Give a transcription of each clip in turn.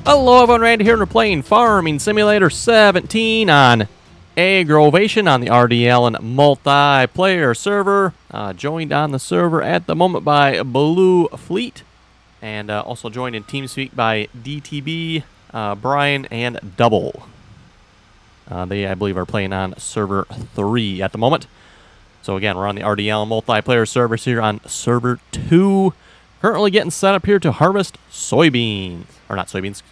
Hello everyone, Randy here, and we're playing Farming Simulator 17 on AgroVation on the RDAllen multiplayer server. Joined on the server at the moment by Blue Fleet, and also joined in TeamSpeak by DTB, Brian, and Double. They, I believe, are playing on server 3 at the moment. So again, we're on the RDAllen multiplayer servers here on server 2. Currently getting set up here to harvest soybeans. Or not soybeans.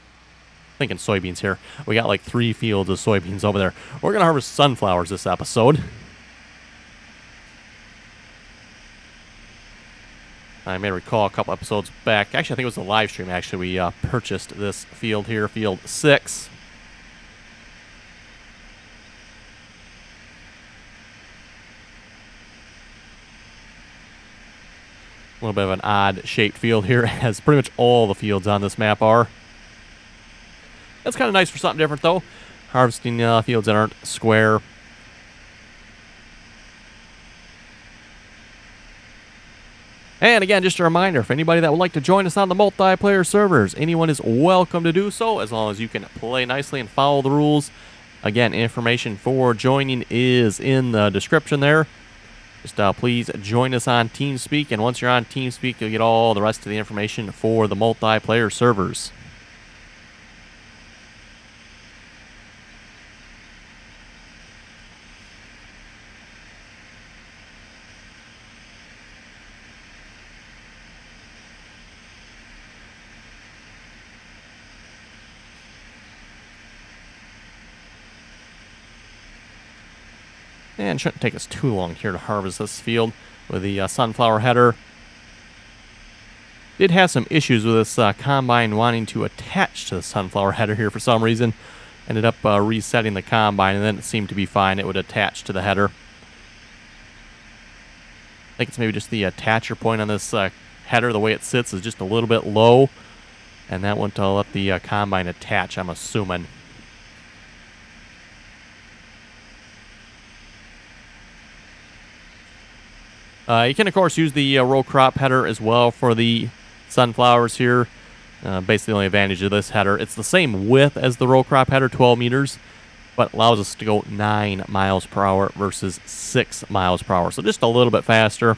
Thinking soybeans here. We got like 3 fields of soybeans over there. We're going to harvest sunflowers this episode. I may recall a couple episodes back. Actually, I think it was a live stream. Actually, we purchased this field here, field 6. A little bit of an odd-shaped field here, as pretty much all the fields on this map are. That's kind of nice for something different, though. Harvesting fields that aren't square. And again, just a reminder, if anybody that would like to join us on the multiplayer servers, anyone is welcome to do so, as long as you can play nicely and follow the rules. Again, information for joining is in the description there. Just please join us on TeamSpeak, and once you're on TeamSpeak, you'll get all the rest of the information for the multiplayer servers. And it shouldn't take us too long here to harvest this field with the sunflower header. Did have some issues with this combine wanting to attach to the sunflower header here for some reason. Ended up resetting the combine, and then it seemed to be fine. It would attach to the header. I think it's maybe just the attacher point on this header. The way it sits is just a little bit low, and that won't let the combine attach, I'm assuming. You can, of course, use the row crop header as well for the sunflowers here. Basically, the only advantage of this header, it's the same width as the row crop header, 12 meters, but allows us to go 9 miles per hour versus 6 miles per hour. So just a little bit faster.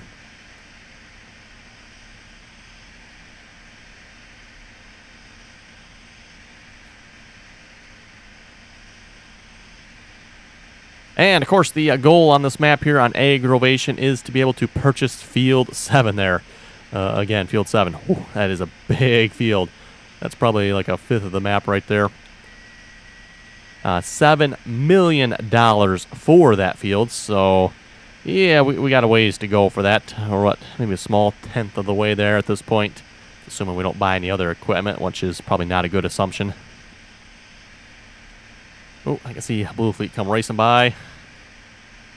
And, of course, the goal on this map here on AgroVation is to be able to purchase Field 7 there. Again, Field 7. Whew, that is a big field. That's probably like a fifth of the map right there. $7 million for that field. So, yeah, we got a ways to go for that. Or what, maybe a small tenth of the way there at this point. Assuming we don't buy any other equipment, which is probably not a good assumption. Oh, I can see Blue Fleet come racing by.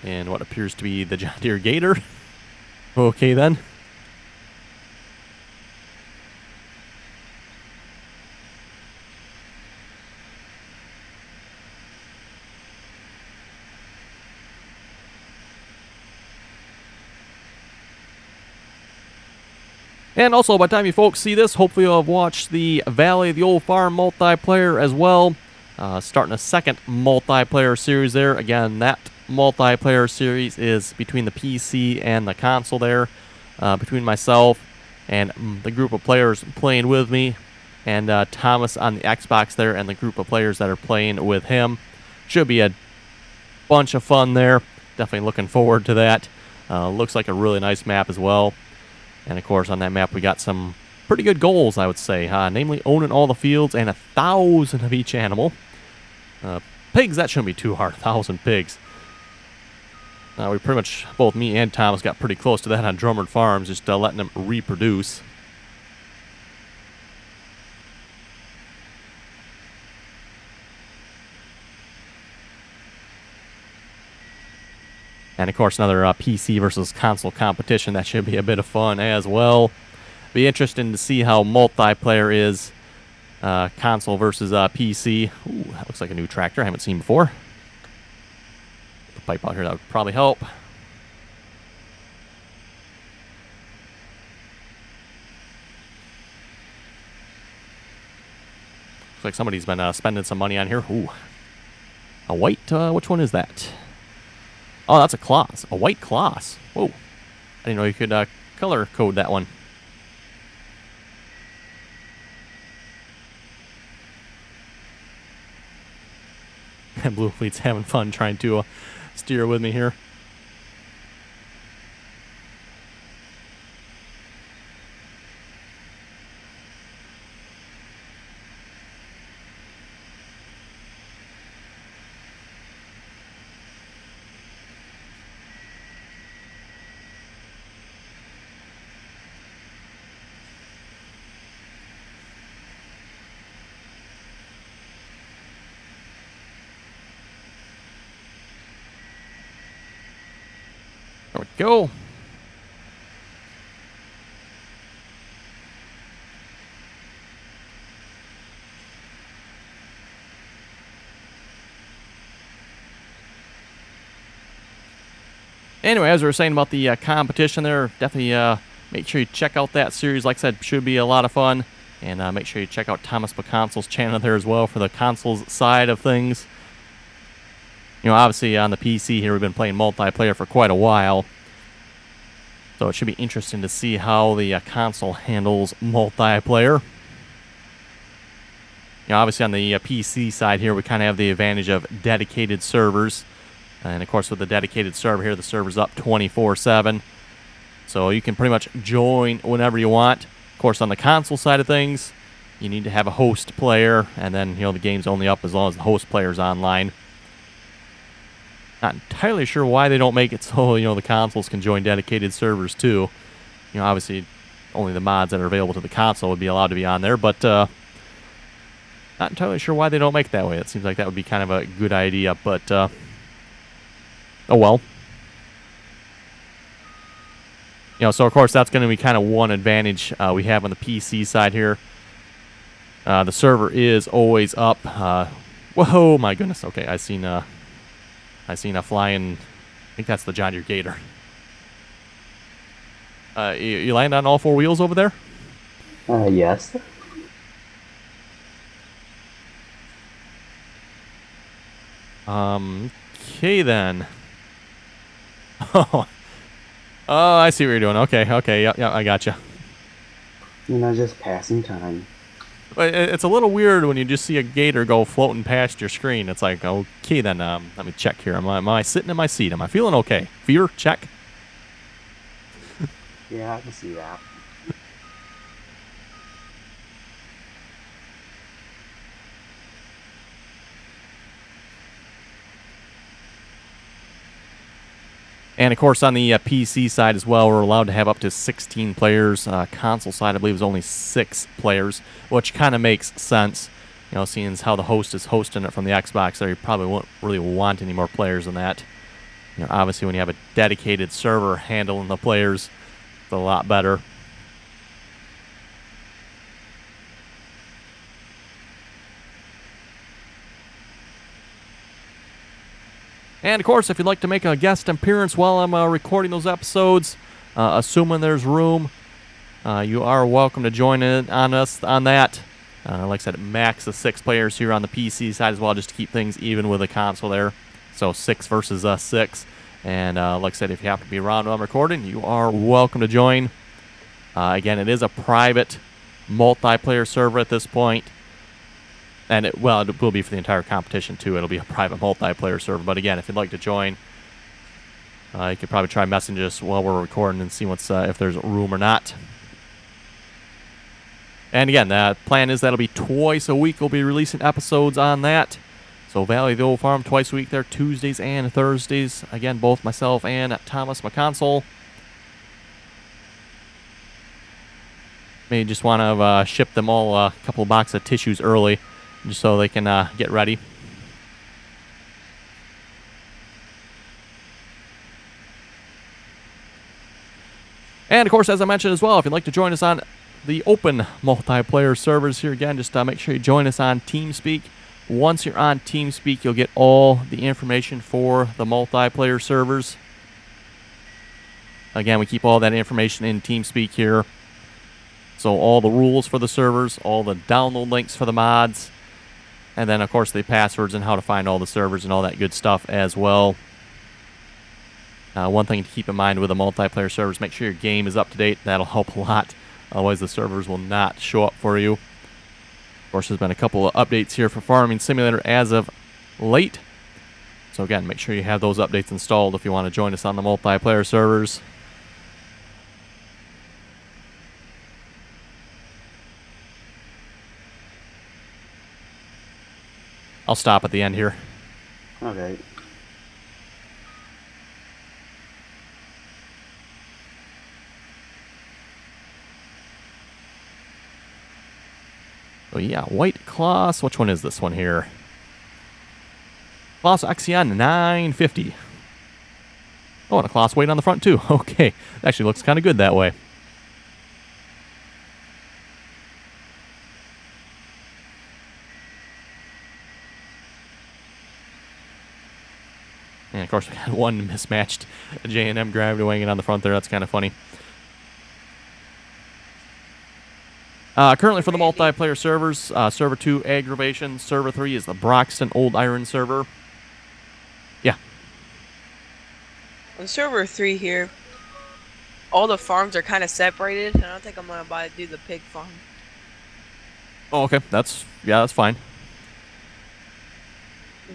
And what appears to be the John Deere Gator. Okay, then. And also, by the time you folks see this, hopefully you'll have watched the Valley of the Old Farm multiplayer as well. Starting a second multiplayer series there. Again, that multiplayer series is between the PC and the console there. Between myself and the group of players playing with me. And Thomas on the Xbox there and the group of players that are playing with him. Should be a bunch of fun there. Definitely looking forward to that. Looks like a really nice map as well. And of course, on that map, we got some pretty good goals, I would say. Namely, owning all the fields and 1,000 of each animal. Pigs, that shouldn't be too hard. 1,000 pigs. We pretty much, both me and Thomas, got pretty close to that on Drummond Farms, just letting them reproduce. And of course, another PC versus console competition. That should be a bit of fun as well. Be interesting to see how multiplayer is. Console versus PC. Ooh, that looks like a new tractor I haven't seen before. Put the pipe out here, that would probably help. Looks like somebody's been spending some money on here. Ooh. A white, which one is that? Oh, that's a Kloss. A white Kloss. Whoa. I didn't know you could color code that one. And Blue Fleet's having fun trying to steer with me here. There we go. Anyway, as we were saying about the competition there, definitely make sure you check out that series. Like I said, should be a lot of fun. And make sure you check out Thomas McConsol's channel there as well for the consoles side of things. You know, obviously on the PC here, we've been playing multiplayer for quite a while. So it should be interesting to see how the console handles multiplayer. You know, obviously on the PC side here, we kind of have the advantage of dedicated servers. And of course with the dedicated server here, the server's up 24/7. So you can pretty much join whenever you want. Of course on the console side of things, you need to have a host player. And then, you know, the game's only up as long as the host player's online. Not entirely sure why they don't make it so, you know, the consoles can join dedicated servers too. You know, obviously only the mods that are available to the console would be allowed to be on there, but not entirely sure why they don't make it that way. It seems like that would be kind of a good idea, but oh well. You know, so of course that's going to be kind of one advantage we have on the PC side here. The server is always up. Whoa, my goodness. Okay, I seen a flying, I think that's the John Deere Gator. You land on all four wheels over there? Yes. Okay then. Oh, I see what you're doing. Okay, yeah, I gotcha. You know, just passing time. It's a little weird when you just see a gator go floating past your screen. It's like, okay, then let me check here. Am I sitting in my seat? Am I feeling okay? Fever? Check. Yeah, I can see that. And, of course, on the PC side as well, we're allowed to have up to 16 players. Console side, I believe, is only 6 players, which kind of makes sense. You know, seeing as how the host is hosting it from the Xbox there, you probably won't really want any more players than that. You know, obviously, when you have a dedicated server handling the players, it's a lot better. And, of course, if you'd like to make a guest appearance while I'm recording those episodes, assuming there's room, you are welcome to join in on us on that. Like I said, max of 6 players here on the PC side as well, just to keep things even with the console there. So 6 versus 6. And like I said, if you happen to be around while I'm recording, you are welcome to join. Again, it is a private multiplayer server at this point. And it will be for the entire competition, too. It'll be a private multiplayer server. But again, if you'd like to join, you could probably try message us while we're recording and see what's if there's room or not. And again, the plan is that'll be twice a week. We'll be releasing episodes on that. So Valley of the Old Farm, twice a week there, Tuesdays and Thursdays. Again, both myself and Thomas McConsol. May just want to ship them all a couple of boxes of tissues early, just so they can get ready. And, of course, as I mentioned as well, if you'd like to join us on the open multiplayer servers here, again, just make sure you join us on TeamSpeak. Once you're on TeamSpeak, you'll get all the information for the multiplayer servers. Again, we keep all that information in TeamSpeak here. So all the rules for the servers, all the download links for the mods, And then, of course, the passwords and how to find all the servers and all that good stuff as well. One thing to keep in mind with the multiplayer servers, make sure your game is up to date. That'll help a lot. Otherwise, the servers will not show up for you. Of course, there's been a couple of updates here for Farming Simulator as of late. So again, make sure you have those updates installed if you want to join us on the multiplayer servers. I'll stop at the end here. Okay. So yeah, White Kloss. Which one is this one here? Kloss Axion 950. Oh, and a Kloss weight on the front too. Okay, it actually looks kind of good that way. And of course, we had one mismatched J&M gravity wagon on the front there. That's kind of funny. Currently for the multiplayer servers, Server 2, AgroVation. Server 3 is the Broxton Old Iron server. Yeah. On Server 3 here, all the farms are kind of separated, and I don't think I'm going to do the pig farm. Oh, okay. That's fine.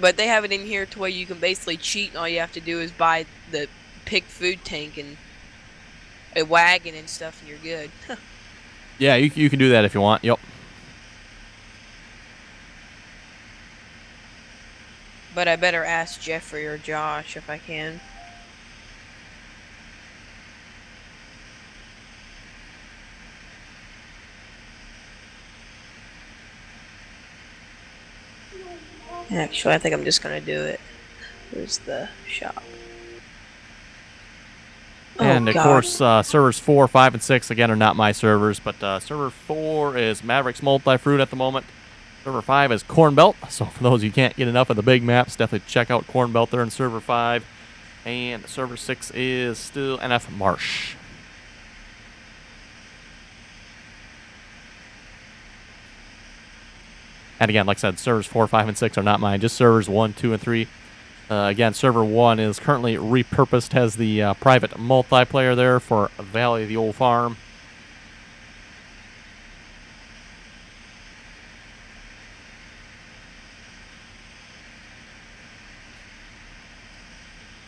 But they have it in here to where you can basically cheat, and all you have to do is buy the pig food tank and a wagon and stuff, and you're good. Yeah, you can do that if you want. Yep. But I better ask Jeffrey or Josh if I can. Actually, I think I'm just going to do it. Where's the shop? And of course, servers 4, 5, and 6 again are not my servers, but server 4 is Mavericks Multi-Fruit at the moment. Server 5 is Corn Belt. So for those who can't get enough of the big maps, definitely check out Corn Belt there in server 5. And server 6 is still NF Marsh. And again, like I said, servers 4, 5, and 6 are not mine. Just servers 1, 2, and 3. Again, server 1 is currently repurposed as the private multiplayer there for Valley of the Old Farm.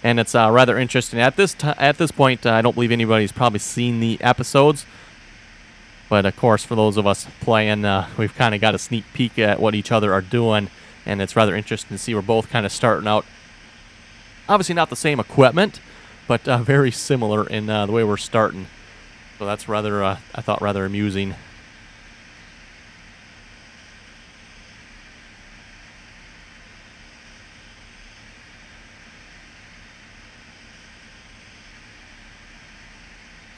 And it's rather interesting. At this point, I don't believe anybody's probably seen the episodes. But of course, for those of us playing, we've kind of got a sneak peek at what each other are doing. And it's rather interesting to see we're both kind of starting out. Obviously not the same equipment, but very similar in the way we're starting. So that's rather, I thought, rather amusing.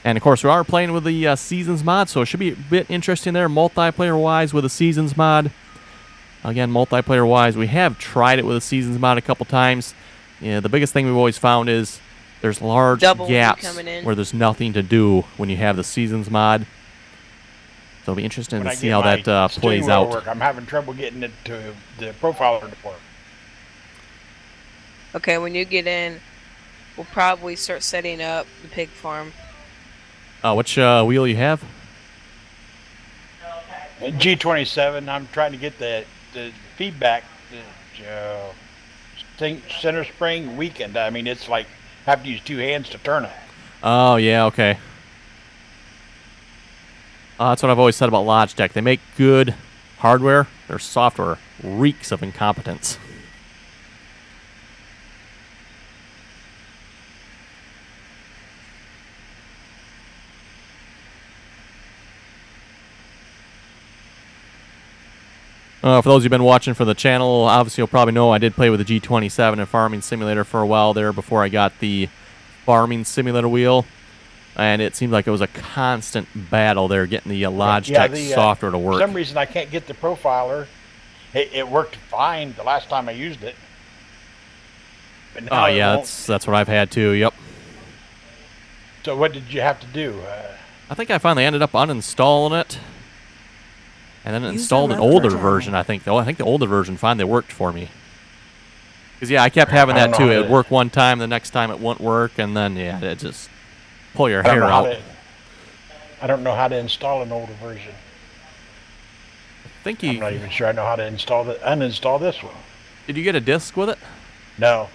And of course, we are playing with the Seasons mod, so it should be a bit interesting there, multiplayer-wise, with the Seasons mod. Again, multiplayer-wise, we have tried it with the Seasons mod a couple times. Yeah, the biggest thing we've always found is there's large gaps where there's nothing to do when you have the Seasons mod. So it'll be interesting to see how that plays out. I'm having trouble getting it to the profiler to work. Okay, when you get in, we'll probably start setting up the pig farm. Which wheel you have? G27. I'm trying to get the feedback. Center spring weekend. I mean, it's like have to use two hands to turn it. Oh yeah, okay. That's what I've always said about Logitech. They make good hardware. Their software reeks of incompetence. For those who've been watching for the channel, obviously you'll probably know I did play with the G27 and Farming Simulator for a while there before I got the Farming Simulator wheel. And it seemed like it was a constant battle there getting the Logitech software to work. For some reason I can't get the profiler. It worked fine the last time I used it. But now yeah, that's what I've had too, yep. So what did you have to do? I think I finally ended up uninstalling it. And then User installed an left your older channel. version, I think, though. I think the older version finally worked for me. Because, yeah, I kept having I don't that, too. know It how would to- work one time, the next time it wouldn't work, and then, yeah, it just pull your I don't hair know how out. I don't know how to install an older version. I think I'm not even sure I know how to uninstall this one. Did you get a disc with it? No.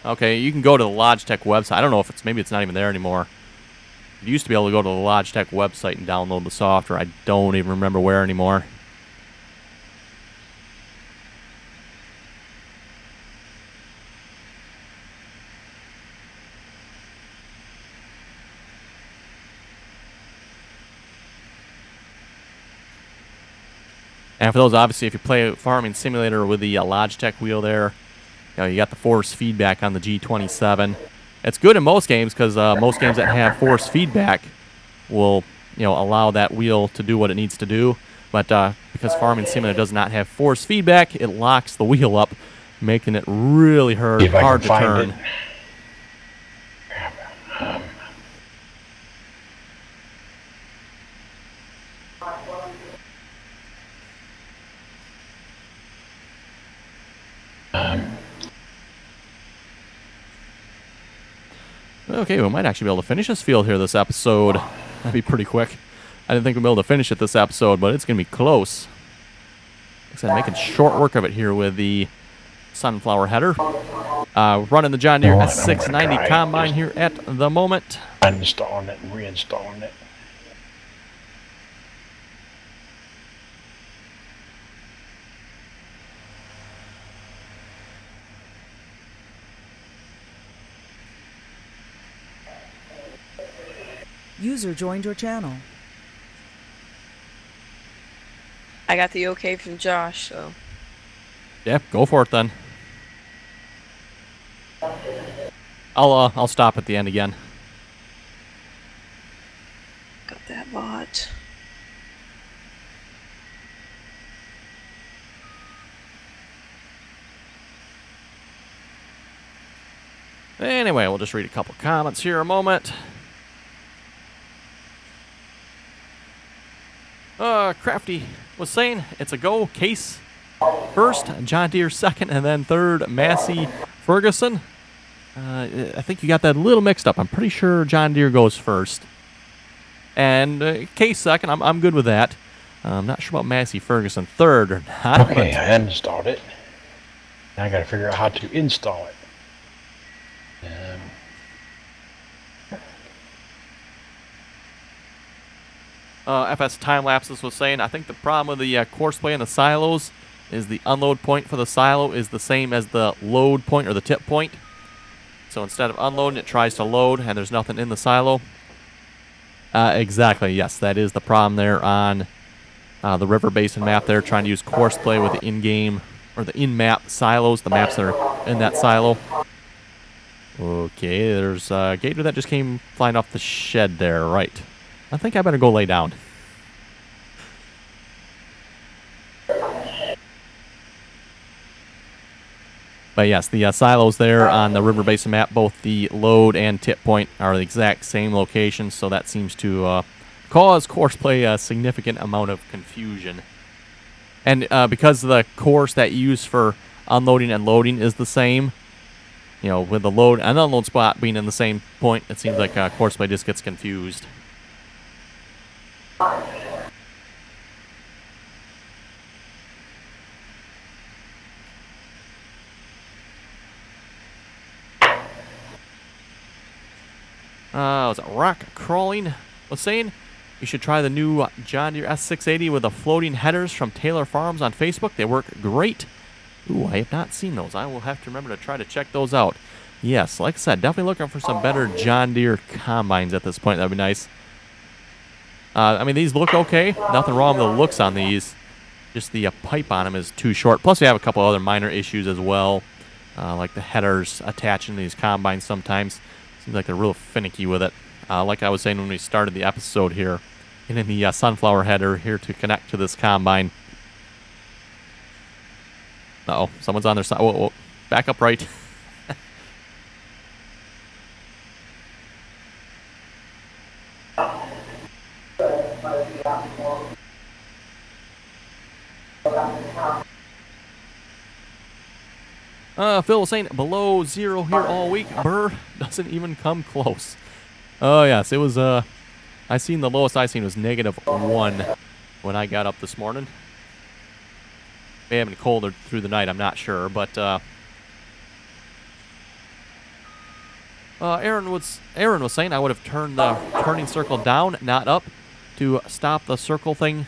Okay, you can go to the Logitech website. I don't know if maybe it's not even there anymore. You used to be able to go to the Logitech website and download the software. I don't even remember where anymore. And for those, obviously, if you play Farming Simulator with the Logitech wheel there, you got the force feedback on the G27. It's good in most games because most games that have force feedback will, allow that wheel to do what it needs to do. But because Farming Simulator does not have force feedback, it locks the wheel up, making it really See if I hard can to find turn. it. Okay, we might actually be able to finish this field here this episode. That'd be pretty quick. I didn't think we'd be able to finish it this episode, but it's going to be close. Like I said, making short work of it here with the sunflower header. Running the John Deere Oh, and I'm gonna S690 try combine just- here at the moment. Uninstalling it and reinstalling it. User joined your channel. I got the okay from Josh, so. Yeah, go for it then. I'll stop at the end again. Got that bot. Anyway, we'll just read a couple comments here a moment. Crafty was saying it's a go. Case first, John Deere second, and then third, Massey Ferguson. I think you got that a little mixed up. I'm pretty sure John Deere goes first. And Case second, I'm good with that. I'm not sure about Massey Ferguson third or not. Okay, I uninstalled it. Now I got to figure out how to install it. FS Time Lapses was saying, I think the problem with the Courseplay and the silos is the unload point for the silo is the same as the load point or the tip point. So instead of unloading, it tries to load, and there's nothing in the silo. Exactly, yes, that is the problem there on the River Basin map there, trying to use Courseplay with the in-game, or the in-map silos, the maps that are in that silo. Okay, there's Gator that just came flying off the shed there, right. I think I better go lay down. But yes, the silos there on the River Basin map, both the load and tip point are the exact same location, so that seems to cause Courseplay a significant amount of confusion. And because the course that you use for unloading and loading is the same, with the load and unload spot being in the same point, it seems like Courseplay just gets confused. Was it Rock Crawling was saying you should try the new John Deere S680 with the floating headers from Taylor Farms on Facebook. They work great. Ooh, I have not seen those. I will have to remember to try to check those out. Yes, like I said, definitely looking for some better John Deere combines at this point. That'd be nice. I mean, these look okay. Nothing wrong with the looks on these. Just the pipe on them is too short. Plus, we have a couple other minor issues as well, like the headers attaching to these combines sometimes. Seems like they're real finicky with it. Like I was saying when we started the episode here, getting the sunflower header here to connect to this combine. Uh-oh, someone's on their side. Whoa, whoa. Back up right. Phil was saying below 0 here all week. Burr doesn't even come close. Oh, yes. It was, I seen the lowest I seen was -1 when I got up this morning. May have been colder through the night, I'm not sure, but Aaron was saying I would have turned the turning circle down, not up, to stop the circle thing.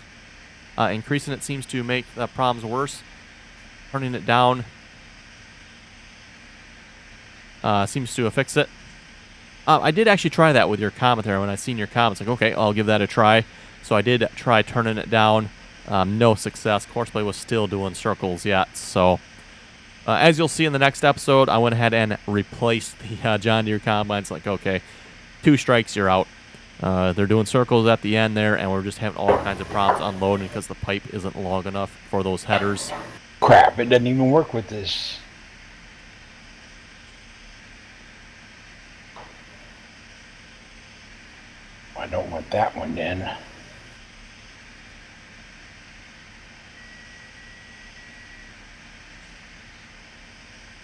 Increasing it seems to make the problems worse. Turning it down seems to fix it. I did actually try that with your comment there when I seen your comments. Like, okay, I'll give that a try. So I did try turning it down. No success. Courseplay was still doing circles yet. So as you'll see in the next episode, I went ahead and replaced the John Deere combines. Like, okay, 2 strikes, you're out. They're doing circles at the end there, and we're just having all kinds of problems unloading because the pipe isn't long enough for those headers. Crap, it doesn't even work with this. I don't want that one then.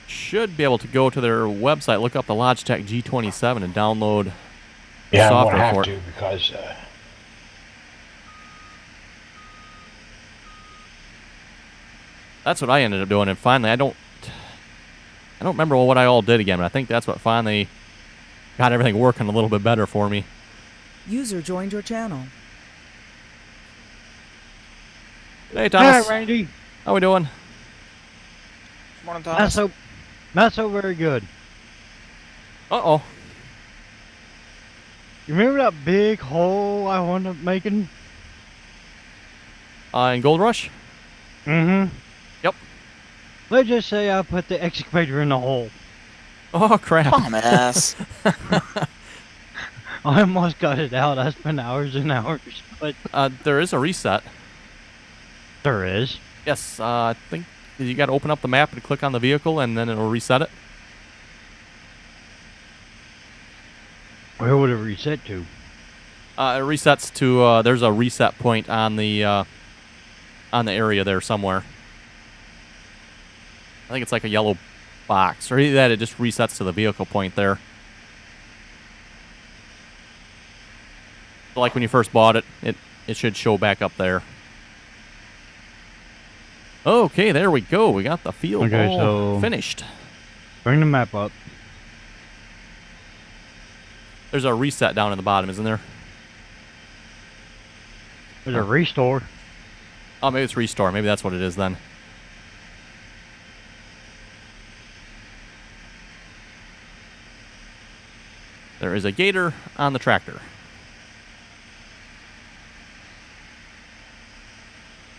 Should be able to go to their website, look up the Logitech G27 and download Yeah, I'm software gonna for have it. to because That's what I ended up doing, and finally I don't remember what I all did again, but I think that's what finally got everything working a little bit better for me. User joined your channel. Hey Thomas, Hi, Randy. how we doing? Morning, Thomas. Not so very good. Uh-oh. You remember that big hole I wound up making? In Gold Rush? Mm-hmm. Yep. Let's just say I put the excavator in the hole. Oh crap. Dumbass. I almost got it out. I spent hours and hours, but There is a reset. there is. Yes, I think you got to open up the map and click on the vehicle, and then it'll reset it. Where would it reset to? It resets to, there's a reset point on the area there somewhere. I think it's like a yellow box, or either that it just resets to the vehicle point there. So like when you first bought it, it should show back up there. Okay, there we go. We got the field Okay, all so- finished. Bring the map up. There's a reset down in the bottom, isn't there? There's a restore. Oh, maybe it's restore. Maybe that's what it is then. There is a Gator on the tractor.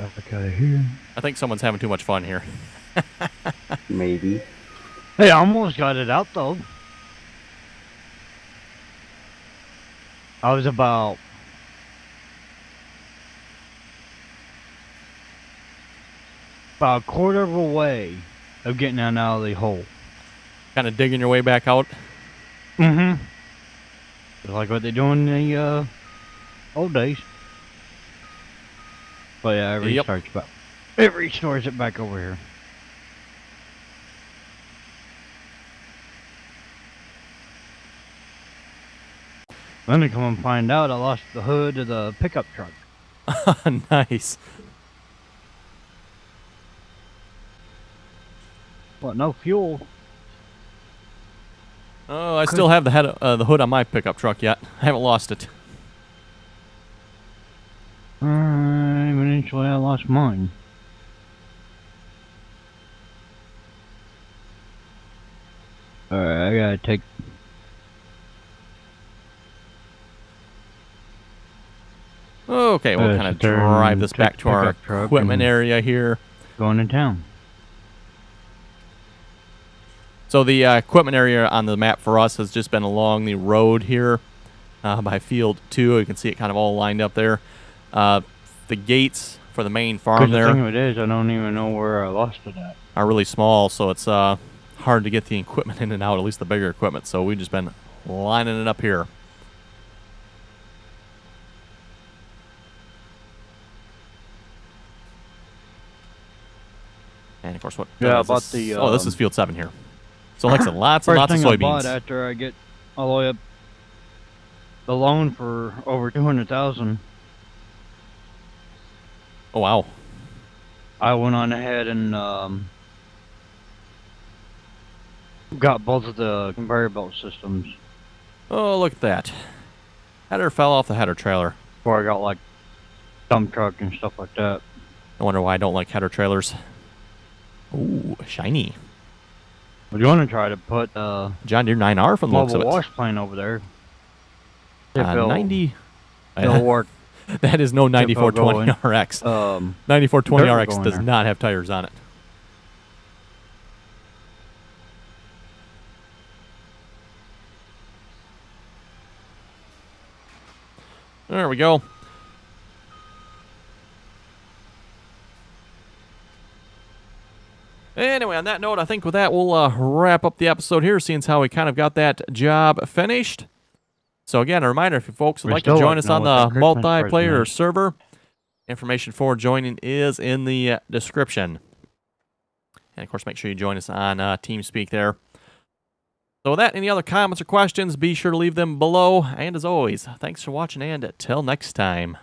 Okay, here. I think someone's having too much fun here. Maybe. Hey, I almost got it out though. I was about a quarter of a way of getting out of the hole. Kind of digging your way back out. Mm-hmm. Just like what they do in the old days. But yeah, it Yep. restarts back. It restores it back over here. Then to come and find out I lost the hood of the pickup truck. Nice. What, no fuel? Oh, I still have the hood on my pickup truck yet. I haven't lost it. Eventually I lost mine. Alright, I gotta take... Okay, we'll kind of drive this back to our pickup truck equipment and- area here. Going to town. So the equipment area on the map for us has just been along the road here by field 2. You can see it kind of all lined up there. The gates for the main farm The there thing of it is, I don't even know where I lost it at. are really small, so it's hard to get the equipment in and out, at least the bigger equipment. So we've just been lining it up here. And of course, what? Yeah, is about this? the, Oh, this is field 7 here. So, like I said, lots and First lots of thing I bought soybeans. after I get all the way up the loan for over 200,000. Oh, wow. I went on ahead and got both of the conveyor belt systems Oh, look at that. Header fell off the header trailer. before I got like dump truck and stuff like that. I wonder why I don't like header trailers. Ooh, shiny. But you want to try to put John Deere 9R from the looks of mobile it. wash plane over there. If 90. it'll work. That is no 9420 RX. 9420 dirt RX will go in does there. not have tires on it. There we go. Anyway, on that note, I think with that, we'll wrap up the episode here, seeing as how we kind of got that job finished. So again, a reminder, if you folks would We like to still join like us to know on what the the Christmas multiplayer present is. server, information for joining is in the description. And of course, make sure you join us on TeamSpeak there. So with that, any other comments or questions, be sure to leave them below. And as always, thanks for watching, and till next time.